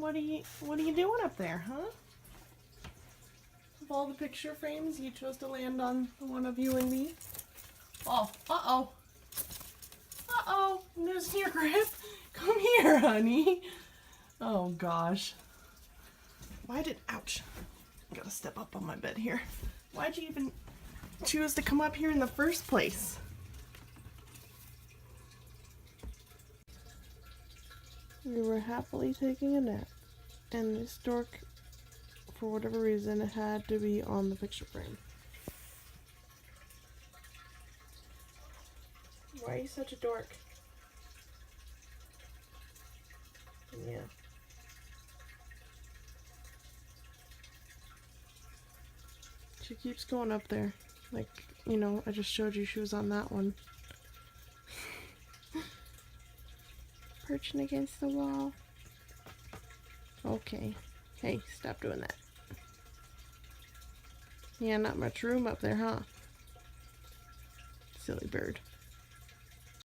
What are you doing up there, huh? Of all the picture frames, you chose to land on the one of you and me? Oh, uh-oh. Uh-oh, losing your grip. Come here, honey. Oh, gosh. Ouch. I gotta step up on my bed here. Why'd you even choose to come up here in the first place? We were happily taking a nap, and this dork, for whatever reason, had to be on the picture frame. Why are you such a dork? Yeah. She keeps going up there. Like, you know, I just showed you she was on that one. Perching against the wall. Okay. Hey, stop doing that. Yeah, not much room up there, huh? Silly bird.